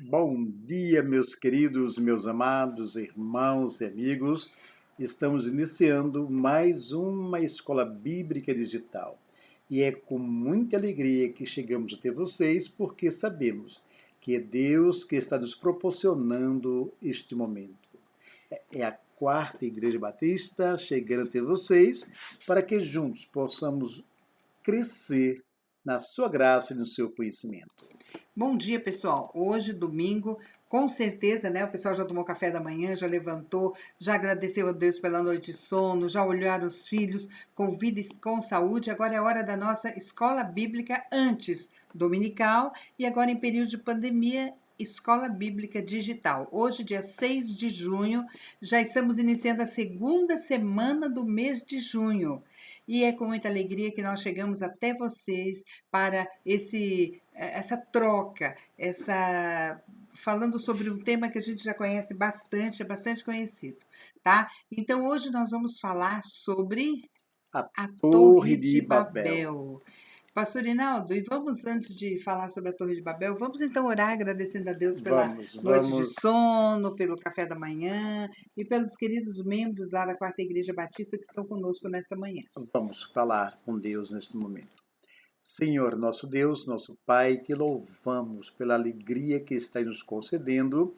Bom dia, meus queridos, meus amados irmãos e amigos. Estamos iniciando mais uma escola bíblica digital. E é com muita alegria que chegamos até vocês, porque sabemos que é Deus que está nos proporcionando este momento. É a quarta Igreja Batista chegando até vocês para que juntos possamos crescer na sua graça e no seu conhecimento. Bom dia, pessoal. Hoje, domingo, com certeza, né? O pessoal já tomou café da manhã, já levantou, já agradeceu a Deus pela noite de sono, já olharam os filhos com vida e com saúde. Agora é hora da nossa escola bíblica antes dominical e agora em período de pandemia. Escola Bíblica Digital. Hoje, dia 6 de junho, já estamos iniciando a segunda semana do mês de junho. E é com muita alegria que nós chegamos até vocês para essa troca, falando sobre um tema que a gente já conhece bastante, é bastante conhecido, tá? Então hoje nós vamos falar sobre A a Torre Torre de de Babel. Babel. Pastor Inaldo, e vamos, antes de falar sobre a Torre de Babel, vamos então orar agradecendo a Deus pela noite de Vamos sono, pelo café da manhã e pelos queridos membros lá da Quarta Igreja Batista que estão conosco nesta manhã. Vamos falar com Deus neste momento. Senhor, nosso Deus, nosso Pai, te louvamos pela alegria que está nos concedendo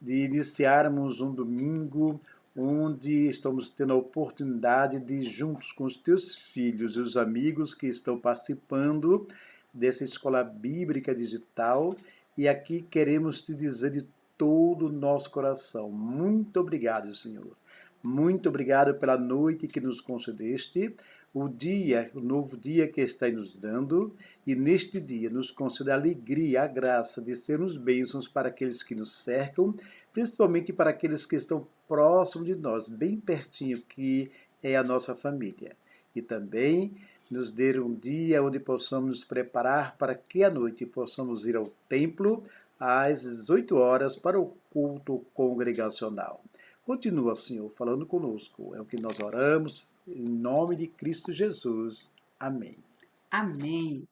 de iniciarmos um domingo onde estamos tendo a oportunidade de, juntos com os teus filhos e os amigos que estão participando dessa escola bíblica digital, e aqui queremos te dizer de todo o nosso coração: muito obrigado, Senhor. Muito obrigado pela noite que nos concedeste, o dia, o novo dia que está nos dando, e neste dia nos concede a alegria, a graça de sermos bênçãos para aqueles que nos cercam, principalmente para aqueles que estão próximos de nós, bem pertinho, que é a nossa família. E também nos dê um dia onde possamos nos preparar para que à noite possamos ir ao templo às 18 horas para o culto congregacional. Continua, Senhor, falando conosco. É o que nós oramos, em nome de Cristo Jesus. Amém. Amém.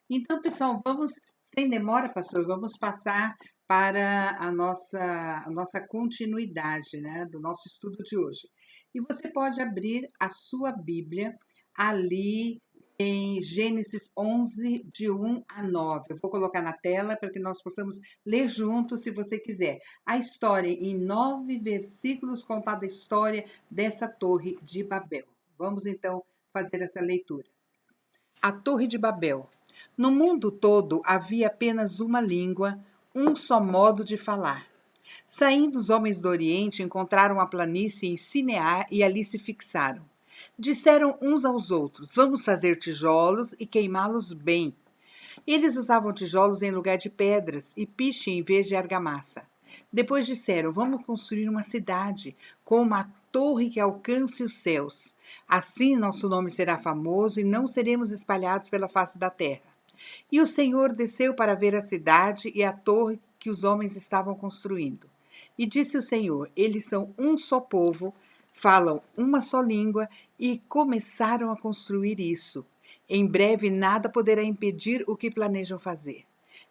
Então, pessoal, vamos, sem demora, pastor, vamos passar para a nossa continuidade, né, do nosso estudo de hoje. E você pode abrir a sua Bíblia ali em Gênesis 11, de 1 a 9. Eu vou colocar na tela para que nós possamos ler juntos, se você quiser. A história, em 9 versículos, contada a história dessa Torre de Babel. Vamos, então, fazer essa leitura. A Torre de Babel. No mundo todo havia apenas uma língua, um só modo de falar. Saindo os homens do Oriente, encontraram a planície em Sinear e ali se fixaram. Disseram uns aos outros: Vamos fazer tijolos e queimá-los bem. Eles usavam tijolos em lugar de pedras e piche em vez de argamassa. Depois disseram: Vamos construir uma cidade com uma torre que alcance os céus. Assim nosso nome será famoso e não seremos espalhados pela face da terra. E o Senhor desceu para ver a cidade e a torre que os homens estavam construindo. E disse o Senhor: Eles são um só povo, falam uma só língua e começaram a construir isso. Em breve nada poderá impedir o que planejam fazer.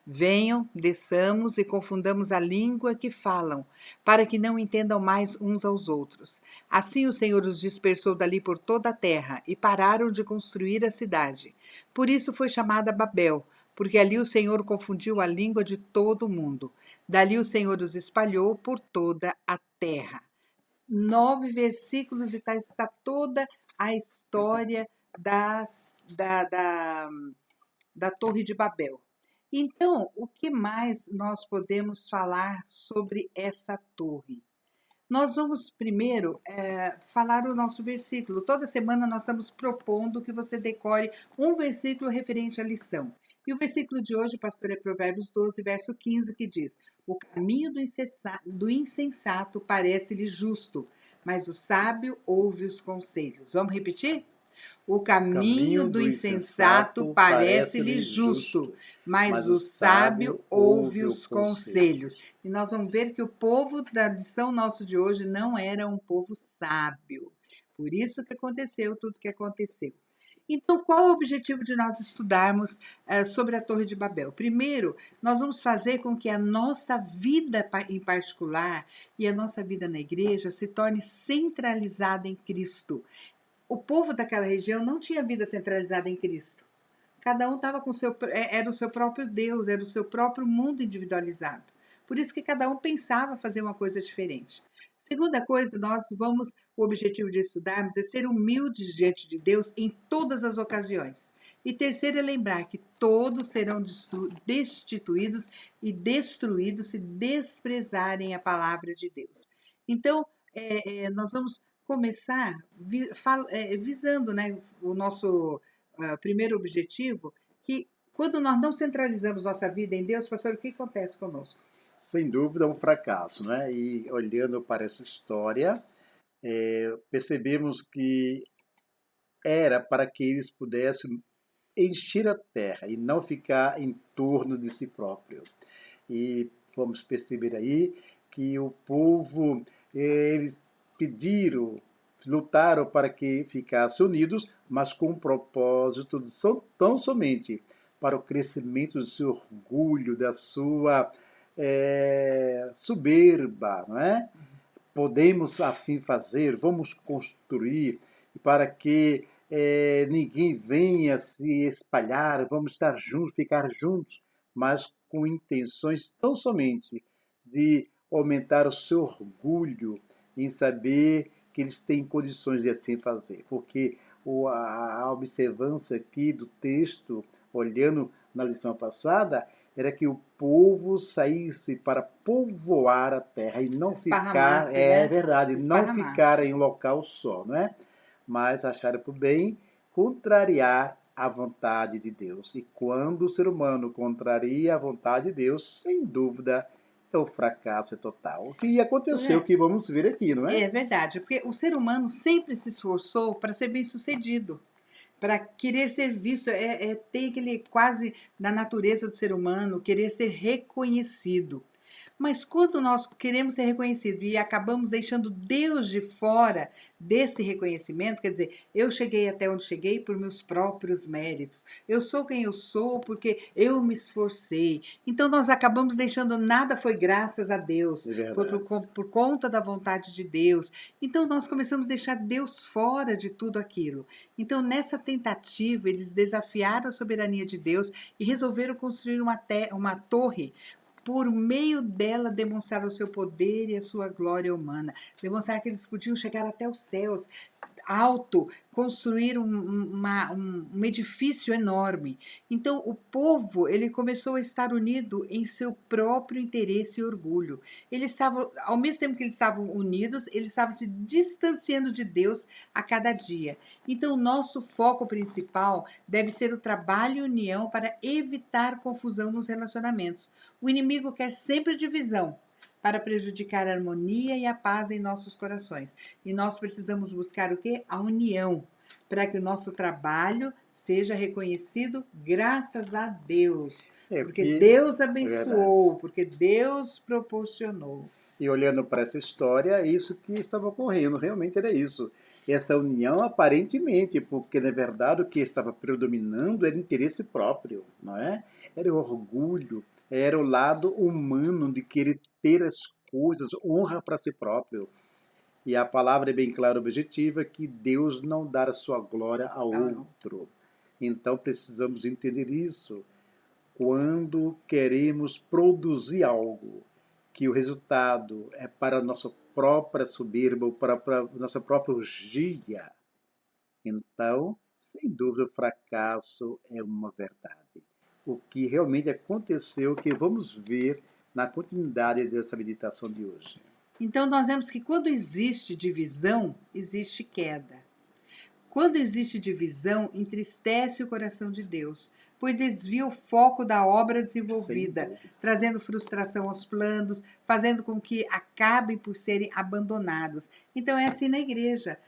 Venham, desçamos e confundamos a língua que falam, para que não entendam mais uns aos outros. Assim o Senhor os dispersou dali por toda a terra e pararam de construir a cidade. Por isso foi chamada Babel, porque ali o Senhor confundiu a língua de todo o mundo. Dali o Senhor os espalhou por toda a terra. 9 versículos e está toda a história da Torre de Babel. Então, o que mais nós podemos falar sobre essa torre? Nós vamos primeiro falar o nosso versículo. Toda semana nós estamos propondo que você decore um versículo referente à lição. E o versículo de hoje, pastor, é Provérbios 12, verso 15, que diz: O caminho do insensato parece-lhe justo, mas o sábio ouve os conselhos. Vamos repetir? O O caminho caminho do do insensato insensato parece-lhe parece-lhe justo, justo, mas mas o o sábio sábio ouve ouve o os conselho. conselhos. E nós vamos ver que o povo da lição nosso de hoje não era um povo sábio. Por isso que aconteceu tudo que aconteceu. Então, qual o objetivo de nós estudarmos sobre a Torre de Babel? Primeiro, nós vamos fazer com que a nossa vida em particular e a nossa vida na igreja se torne centralizada em Cristo. O povo daquela região não tinha vida centralizada em Cristo. Cada um estava com era o seu próprio Deus, era o seu próprio mundo individualizado. Por isso que cada um pensava fazer uma coisa diferente. Segunda coisa, o objetivo de estudarmos é ser humildes diante de Deus em todas as ocasiões. E terceiro é lembrar que todos serão destituídos e destruídos se desprezarem a palavra de Deus. Então, nós vamos começar visando, né, o nosso primeiro objetivo, que quando nós não centralizamos nossa vida em Deus, pastor, o que acontece conosco? Sem dúvida, é um fracasso, né? E olhando para essa história, percebemos que era para que eles pudessem encher a terra e não ficar em torno de si próprio. E vamos perceber aí que o povo, eles pediram, lutaram para que ficassem unidos, mas com um propósito tão somente para o crescimento do seu orgulho, da sua soberba, não é? Podemos assim fazer, vamos construir para que ninguém venha se espalhar, vamos estar juntos, ficar juntos, mas com intenções tão somente de aumentar o seu orgulho em saber que eles têm condições de assim fazer. Porque a observância aqui do texto, olhando na lição passada, era que o povo saísse para povoar a terra e não ficar, né? verdade, não ficar em um local só, não é? Mas acharam por bem contrariar a vontade de Deus. E quando o ser humano contraria a vontade de Deus, sem dúvida, o fracasso é total. O que aconteceu, que vamos ver aqui, não é? É verdade, porque o ser humano sempre se esforçou para ser bem-sucedido, para querer ser visto, tem aquele quase da natureza do ser humano, querer ser reconhecido. Mas quando nós queremos ser reconhecidos e acabamos deixando Deus de fora desse reconhecimento, quer dizer, eu cheguei até onde cheguei por meus próprios méritos, eu sou quem eu sou porque eu me esforcei. Então nós acabamos deixando, nada foi graças a Deus, foi por conta da vontade de Deus. Então nós começamos a deixar Deus fora de tudo aquilo. Então nessa tentativa eles desafiaram a soberania de Deus e resolveram construir uma torre, por meio dela demonstrar o seu poder e a sua glória humana, demonstrar que eles podiam chegar até os céus, alto, construir um edifício enorme. Então o povo, ele começou a estar unido em seu próprio interesse e orgulho. Eles estavam, ao mesmo tempo que eles estavam unidos, eles estavam se distanciando de Deus a cada dia. Então o nosso foco principal deve ser o trabalho e união para evitar confusão nos relacionamentos. O inimigo quer sempre divisão, para prejudicar a harmonia e a paz em nossos corações. E nós precisamos buscar o quê? A união, para que o nosso trabalho seja reconhecido graças a Deus. Porque Deus abençoou, porque Deus proporcionou. E olhando para essa história, isso que estava ocorrendo, realmente era isso. Essa união, aparentemente, porque na verdade o que estava predominando era interesse próprio, não é? Era o orgulho, era o lado humano de querer ter as coisas, honra para si próprio. E a palavra é bem clara e objetiva que Deus não dá a sua glória a outro. Então precisamos entender isso quando queremos produzir algo, que o resultado é para a nossa própria soberba, para a nossa própria orgia. Então, sem dúvida, o fracasso é uma verdade. O que realmente aconteceu, que vamos ver na continuidade dessa meditação de hoje. Então, nós vemos que quando existe divisão, existe queda. Quando existe divisão, entristece o coração de Deus, pois desvia o foco da obra desenvolvida, trazendo frustração aos planos, fazendo com que acabem por serem abandonados. Então, é assim na igreja.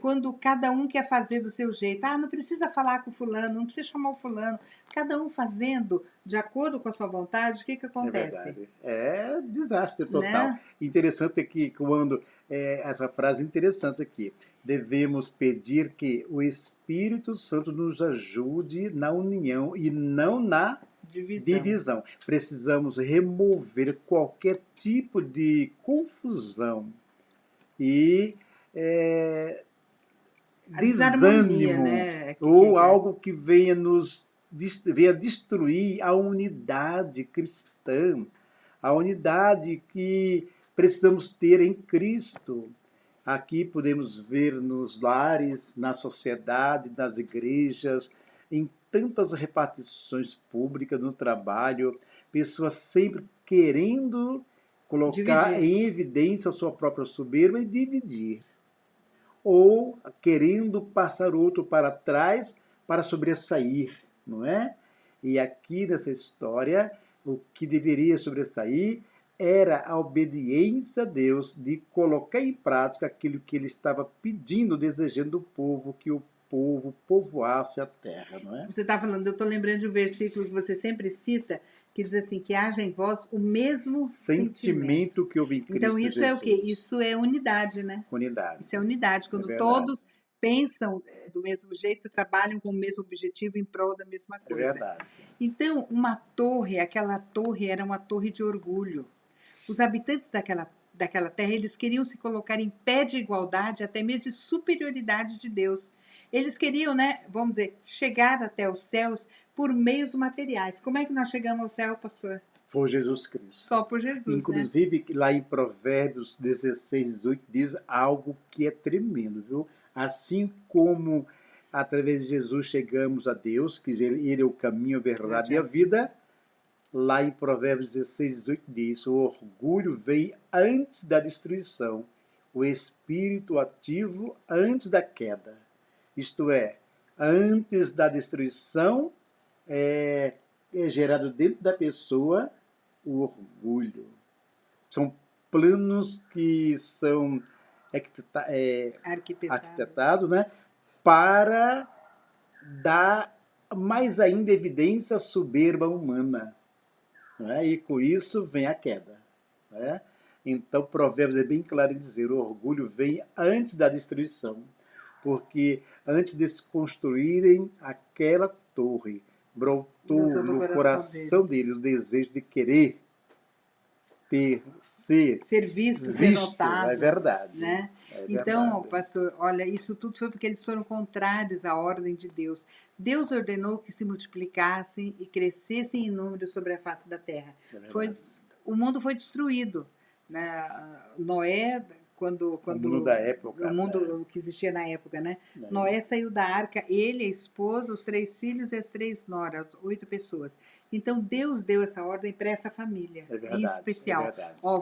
Quando cada um quer fazer do seu jeito. Não precisa falar com o fulano, não precisa chamar o fulano. Cada um fazendo de acordo com a sua vontade, o que acontece? É verdade. É desastre total. Né? Interessante que quando essa frase interessante aqui. devemos pedir que o Espírito Santo nos ajude na união e não na divisão. Precisamos remover qualquer tipo de confusão e desarmonia, desânimo, né? ou algo que venha venha destruir a unidade cristã, a unidade que precisamos ter em Cristo. Aqui podemos ver nos lares, na sociedade, nas igrejas, em tantas repartições públicas, no trabalho, pessoas sempre querendo colocar em evidência a sua própria soberba e dividir. Ou querendo passar outro para trás para sobressair, não é? E aqui nessa história, o que deveria sobressair era a obediência a Deus de colocar em prática aquilo que ele estava pedindo, desejando do povo, que o povo povoasse a terra, não é? Você está falando, eu estou lembrando de um versículo que você sempre cita, que diz assim, que haja em vós o mesmo sentimento que houve em Cristo Então, isso Jesus. é o quê? Isso é unidade, né? Unidade. Isso é unidade, quando todos pensam do mesmo jeito, trabalham com o mesmo objetivo em prol da mesma coisa. É verdade. Então, aquela torre era uma torre de orgulho. Os habitantes daquela terra, eles queriam se colocar em pé de igualdade, até mesmo de superioridade de Deus. Eles queriam, né, vamos dizer, chegar até os céus por meios materiais. Como é que nós chegamos ao céu, pastor? Por Jesus Cristo. Só por Jesus, inclusive, né? Lá em Provérbios 16, 18, diz algo que é tremendo, viu? Assim como através de Jesus chegamos a Deus, que ele é o caminho, a verdade e a vida, lá em Provérbios 16, 18 diz, o orgulho vem antes da destruição, o espírito ativo antes da queda. Isto é, antes da destruição é gerado dentro da pessoa o orgulho. São planos que são arquitetados, né, para dar mais ainda evidência à soberba humana. Né? E com isso vem a queda. Né? Então, Provérbios é bem claro em dizer, o orgulho vem antes da destruição. Porque antes de se construírem aquela torre, brotou no coração deles o desejo de querer ser visto, ser notado. É verdade. Né? Então, pastor, olha, isso tudo foi porque eles foram contrários à ordem de Deus. Deus ordenou que se multiplicassem e crescessem em número sobre a face da terra. O mundo foi destruído. Né? Noé, quando o mundo da época, o mundo que existia na época, né? Noé saiu da arca, ele, a esposa, os 3 filhos e as 3 noras, 8 pessoas. Então Deus deu essa ordem para essa família, em especial.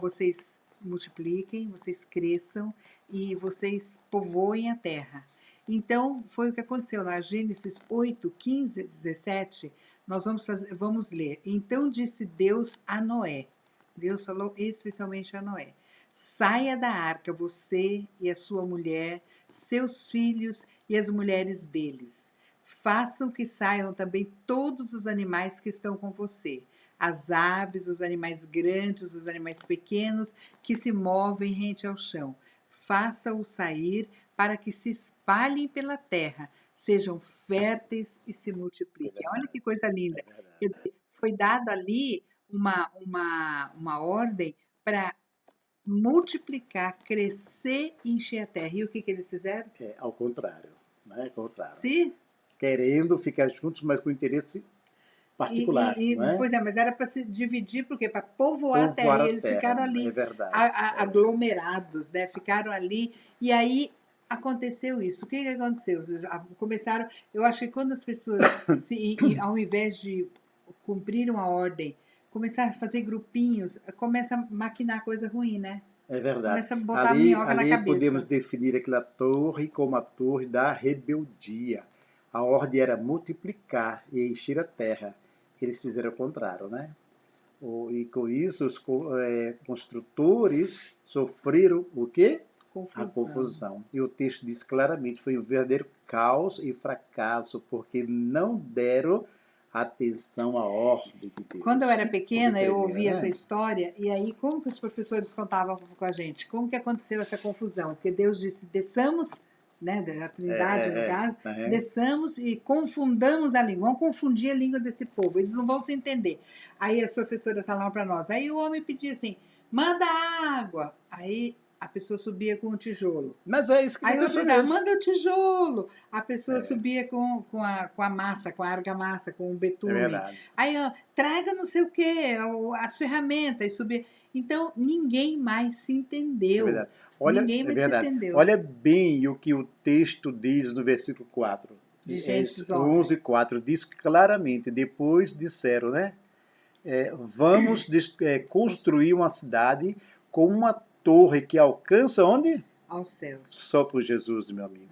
Vocês multipliquem, vocês cresçam e vocês povoem a terra. Então foi o que aconteceu lá, Gênesis 8, 15, 17. Nós vamos ler. Então disse Deus a Noé. Deus falou especialmente a Noé. Saia da arca, você e a sua mulher, seus filhos e as mulheres deles. Façam que saiam também todos os animais que estão com você, as aves, os animais grandes, os animais pequenos que se movem rente ao chão. Faça-os sair para que se espalhem pela terra, sejam férteis e se multipliquem. Olha que coisa linda. Quer dizer, foi dada ali uma ordem para multiplicar, crescer e encher a terra. E o que eles fizeram? Ao contrário. Né? Sim. Querendo ficar juntos, mas com interesse particular. Não é? Pois é, mas era para se dividir, porque para povoar a terra. E eles ficaram ali aglomerados, né? Ficaram ali. E aí aconteceu isso. O que aconteceu? Começaram. Eu acho que quando as pessoas, ao invés de cumprir uma ordem, começar a fazer grupinhos, começa a maquinar coisa ruim, né? É verdade. Começa a botar minhoca na cabeça. Podemos definir aquela torre como a torre da rebeldia. A ordem era multiplicar e encher a terra. Eles fizeram o contrário, né? E com isso, os construtores sofreram o quê? A confusão. E o texto diz claramente, foi um verdadeiro caos e fracasso, porque não deram atenção à ordem de Deus. Quando eu era pequena, eu ouvia essa história, e aí como que os professores contavam com a gente? Como que aconteceu essa confusão? Porque Deus disse, desçamos né, da Trindade, no caso, aham. desçamos e confundamos a língua. Vamos confundir a língua desse povo, eles não vão se entender. Aí as professoras falavam para nós. Aí o homem pedia assim: manda água. Aí a pessoa subia com o tijolo. Mas é isso que Aí o outro aconteceu gritava, mesmo. manda o tijolo. A pessoa É, subia com a massa, com a argamassa, com o é betume. verdade. Aí, ó, traga não sei o quê, as ferramentas, e subia. Então, ninguém mais se É entendeu. verdade. Olha, Ninguém é mais se verdade. entendeu. Olha bem o que o texto diz no versículo 4. De É, Gênesis 11. 11:4 diz claramente, depois disseram, né? Vamos construir uma cidade com uma torre que alcança onde? Aos Só por céus. Jesus, meu amigo.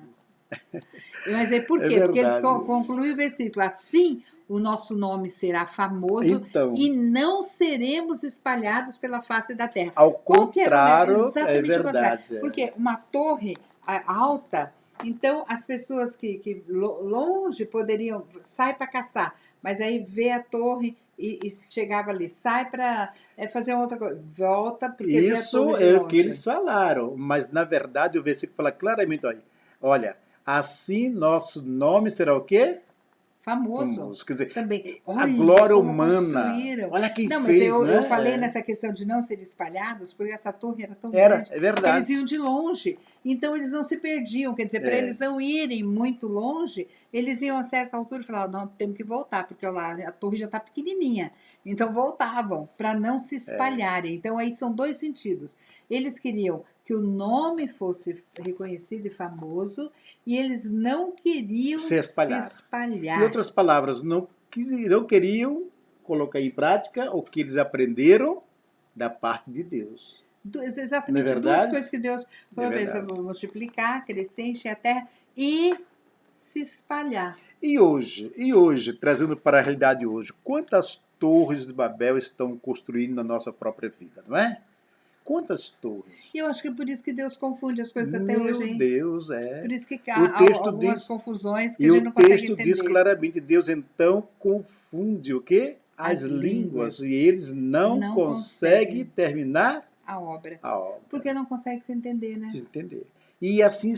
Mas aí por É quê? Porque eles verdade. concluem o versículo. Assim o nosso nome será famoso Então, e não seremos espalhados pela face da terra. ao Qual que era o negócio? contrário, é Exatamente o contrário. verdade. Porque uma torre alta, então as pessoas que longe poderiam sai para caçar, mas aí vê a torre e chegava ali, sai para fazer outra coisa, volta porque vê a torre Isso de é o que longe. eles falaram, mas na verdade o versículo fala claramente, olha, assim nosso nome será o quê? Famoso Famoso. Quer dizer, também. a Olha glória como humana. construíram. Olha quem Não, mas fez, eu falei né? nessa questão de não ser espalhados, porque essa torre era tão Era, grande é que eles verdade. iam de longe. Então eles não se perdiam. Quer dizer, para É, eles não irem muito longe, eles iam a certa altura e falavam: não, temos que voltar, porque lá a torre já está pequenininha. Então voltavam para não se espalharem. Então aí são dois sentidos. Eles queriam que o nome fosse reconhecido e famoso, e eles não queriam se se espalhar. Em espalhar. outras palavras, não queriam colocar em prática o que eles aprenderam da parte de Deus. Não é Exatamente duas verdade? coisas que Deus É falou para ele: para verdade. multiplicar, crescer, encher a terra e se espalhar. E hoje, trazendo para a realidade de hoje, quantas torres de Babel estão construindo na nossa própria vida, não é? Quantas torres? E eu acho que é por isso que Deus confunde as coisas até hoje, Meu hein? Deus, Por isso que O há texto algumas diz, confusões que a e o gente não consegue texto diz entender. claramente, Deus então confunde o quê? As As línguas, e línguas eles não não conseguem conseguem terminar a obra. a obra, Porque não consegue se entender, né? de entender. E assim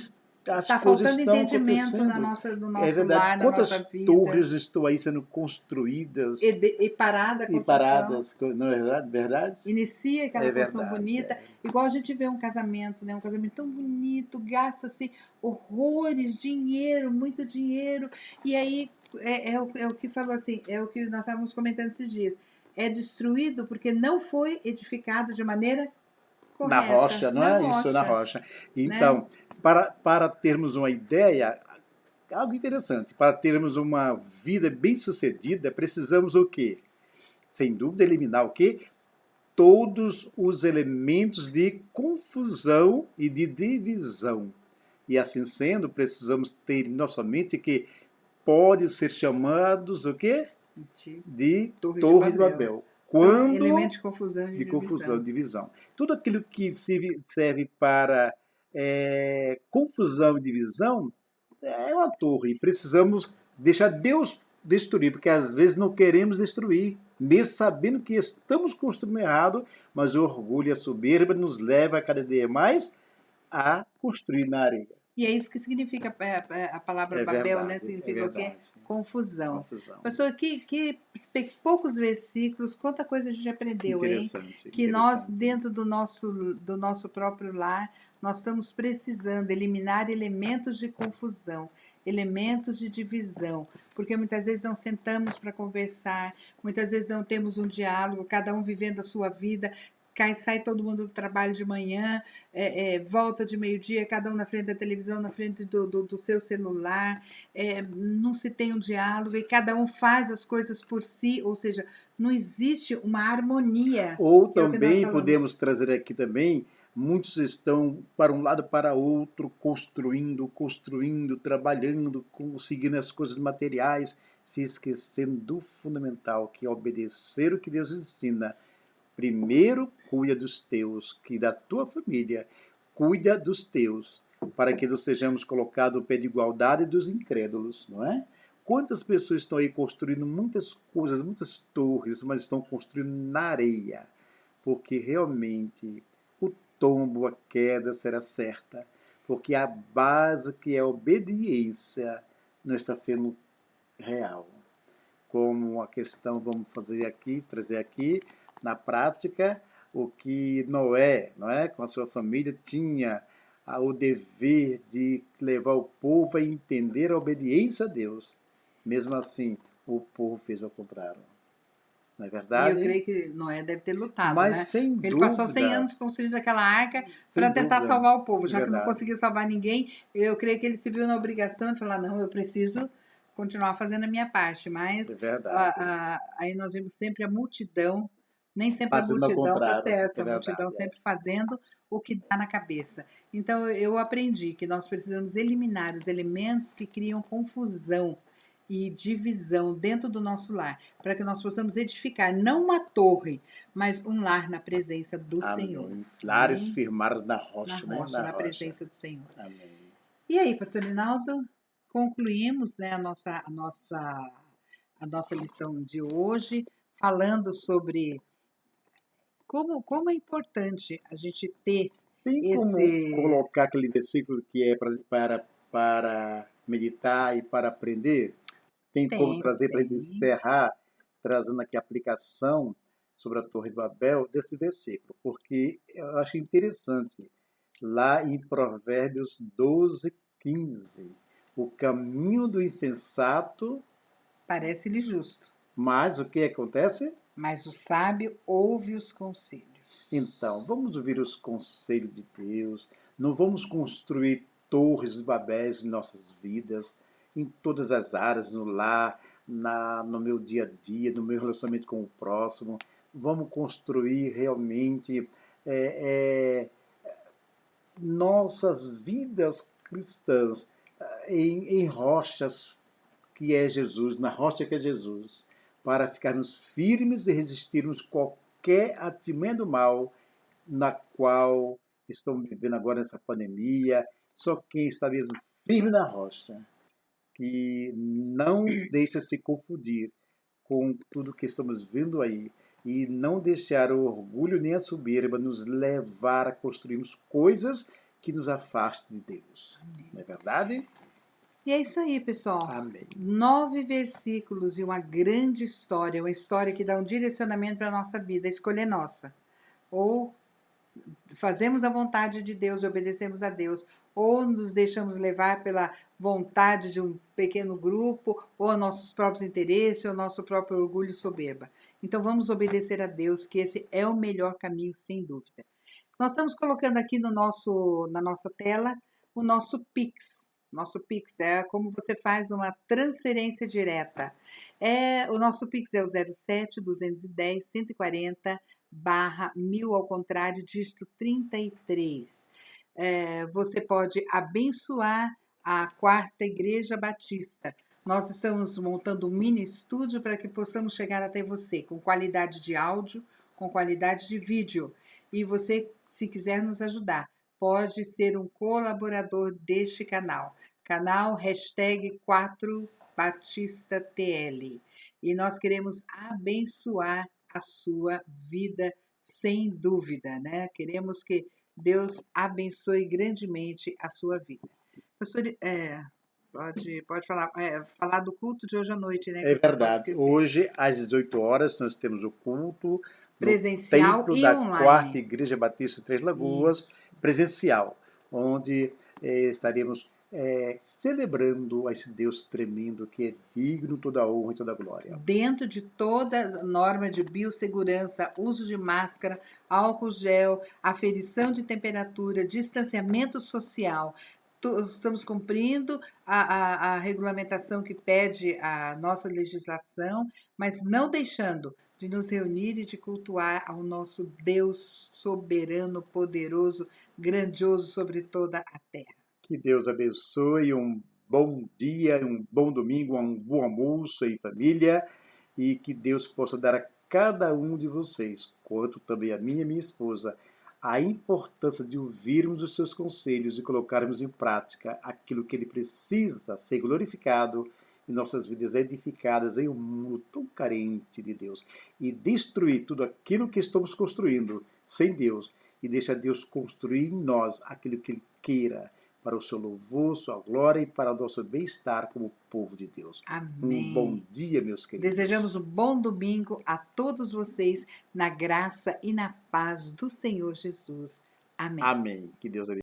as Está coisas faltando estão entendimento acontecendo. do É nosso verdade. lar, da nossa Quantas vida. torres estão aí sendo construídas E parada a e construção. paradas, não é verdade? Verdade? Inicia aquela É construção verdade. bonita, igual a gente vê um casamento, né? Um casamento tão bonito, gasta-se horrores, dinheiro, muito dinheiro, e aí é o que falou assim, é o que nós estávamos comentando esses dias. É destruído porque não foi edificado de maneira Na correta, rocha, não na é? Isso, na rocha, rocha. né? Então, para termos uma ideia, algo interessante, para termos uma vida bem-sucedida, precisamos o quê? Sem dúvida, eliminar o quê? Todos os elementos de confusão e de divisão. E assim sendo, precisamos ter em nossa mente que pode ser chamados o quê? De De Torre de Torre de Babel. Babel. Então, Quando elemento de confusão e de de confusão, divisão. divisão. Tudo aquilo que serve para confusão e divisão é uma torre. Precisamos deixar Deus destruir, porque às vezes não queremos destruir, mesmo sabendo que estamos construindo errado, mas o orgulho e a soberba nos leva a cada dia mais a construir na areia. E é isso que significa a palavra É Babel, né? verdade, é Significa o quê? verdade. Confusão. Confusão. Pastor, que poucos versículos, quanta coisa a gente aprendeu, hein? Interessante, Que nós, interessante. dentro do nosso próprio lar, nós estamos precisando eliminar elementos de confusão, elementos de divisão, porque muitas vezes não sentamos para conversar, muitas vezes não temos um diálogo, cada um vivendo a sua vida, sai todo mundo do trabalho de manhã, volta de meio-dia, cada um na frente da televisão, na frente do seu celular, não se tem um diálogo e cada um faz as coisas por si, ou seja, não existe uma harmonia, Ou que é o que nós também podemos falamos. trazer aqui também, muitos estão para um lado para outro, construindo, trabalhando, conseguindo as coisas materiais, se esquecendo do fundamental, que é obedecer o que Deus ensina. Primeiro, cuida dos teus, que da tua família, cuida dos teus, para que não sejamos colocados no pé de igualdade dos incrédulos, não é? Quantas pessoas estão aí construindo muitas coisas, muitas torres, mas estão construindo na areia, porque realmente o tombo, a queda será certa, porque a base que é a obediência não está sendo real. Como a questão, vamos fazer aqui, trazer aqui, na prática, o que Noé, não é, com a sua família, tinha o dever de levar o povo a entender a obediência a Deus. Mesmo assim, o povo fez ao contrário. Não é E eu verdade? creio que Noé deve ter lutado, Mas né? sem Porque ele passou 100 dúvida, anos construindo aquela arca sem para tentar dúvida, salvar o povo. é Já que não verdade, conseguiu salvar ninguém, eu creio que ele se viu na obrigação de falar: não, eu preciso continuar fazendo a minha parte. é Mas verdade. aí nós vimos sempre a multidão, nem sempre a Fazendo ao multidão está contrário, é certa, a multidão verdade. sempre fazendo o que dá na cabeça. Então eu aprendi que nós precisamos eliminar os elementos que criam confusão e divisão dentro do nosso lar, para que nós possamos edificar não uma torre, mas um lar na presença do Senhor. Amém. Lares Amém? firmados na Na rocha, né? rocha, Na na rocha. presença do Senhor. Amém. E aí, pastor Linaldo, concluímos, né, a nossa lição de hoje, falando sobre como é importante a gente ter Tem como esse. colocar aquele versículo que é para meditar e para aprender? Tem como Tem, trazer para a gente tem. encerrar, trazendo aqui a aplicação sobre a Torre de Babel desse versículo? Porque eu acho interessante, lá em Provérbios 12:15, o caminho do insensato, Parece-lhe justo, mas o que acontece? mas o sábio ouve os Então, conselhos. vamos ouvir os conselhos de Deus, não vamos construir torres de Babéis em nossas vidas, em todas as áreas, no lar, no meu dia a dia, no meu relacionamento com o próximo. Vamos construir realmente é, é, nossas vidas cristãs em rochas que é Jesus, na rocha que é Jesus, para ficarmos firmes e resistirmos qualquer artimanha do mal na qual estamos vivendo agora nessa pandemia. Só quem está mesmo firme na rocha, que não deixa se confundir com tudo que estamos vendo aí e não deixar o orgulho nem a soberba nos levar a construirmos coisas que nos afastem de Deus. Não é verdade? E é isso aí, pessoal. Amém. 9 versículos e uma grande história, uma história que dá um direcionamento para a nossa vida, a escolha é nossa. Ou fazemos a vontade de Deus e obedecemos a Deus, ou nos deixamos levar pela vontade de um pequeno grupo, ou a nossos próprios interesses, ou nosso próprio orgulho e soberba. Então vamos obedecer a Deus, que esse é o melhor caminho, sem dúvida. Nós estamos colocando aqui na nossa tela o nosso Pix. Nosso Pix é como você faz uma transferência direta. O nosso Pix é o 07 210 140 barra 1000 ao contrário, dígito 33. Você pode abençoar a Quarta Igreja Batista. Nós estamos montando um mini estúdio para que possamos chegar até você com qualidade de áudio, com qualidade de vídeo. E você, se quiser nos ajudar, pode ser um colaborador deste canal. Canal hashtag 4BatistaTL. E nós queremos abençoar a sua vida, sem dúvida, né? Queremos que Deus abençoe grandemente a sua vida. Pastor, pode falar, falar do culto de hoje à noite, né? É Que não pode verdade. esquecer. Hoje, às 18 horas, nós temos o culto no Presencial Templo e da Quarta online. Igreja Batista Três Lagoas, Isso. presencial, onde estaremos celebrando a esse Deus tremendo que é digno toda a honra e toda a glória. Dentro de todas as normas de biossegurança, uso de máscara, álcool gel, aferição de temperatura, distanciamento social. Estamos cumprindo a regulamentação que pede a nossa legislação, mas não deixando de nos reunir e de cultuar ao nosso Deus soberano, poderoso, grandioso sobre toda a terra. Que Deus abençoe, um bom dia, um bom domingo, um bom almoço em família e que Deus possa dar a cada um de vocês, quanto também a minha e minha esposa, a importância de ouvirmos os seus conselhos e colocarmos em prática aquilo que ele precisa ser glorificado e nossas vidas edificadas em um mundo tão carente de Deus e destruir tudo aquilo que estamos construindo sem Deus e deixar Deus construir em nós aquilo que ele queira para o seu louvor, sua glória e para o nosso bem-estar como povo de Deus. Um bom Amém. dia, meus queridos. Desejamos um bom domingo a todos vocês, na graça e na paz do Senhor Jesus. Amém. Amém. Que Deus abençoe.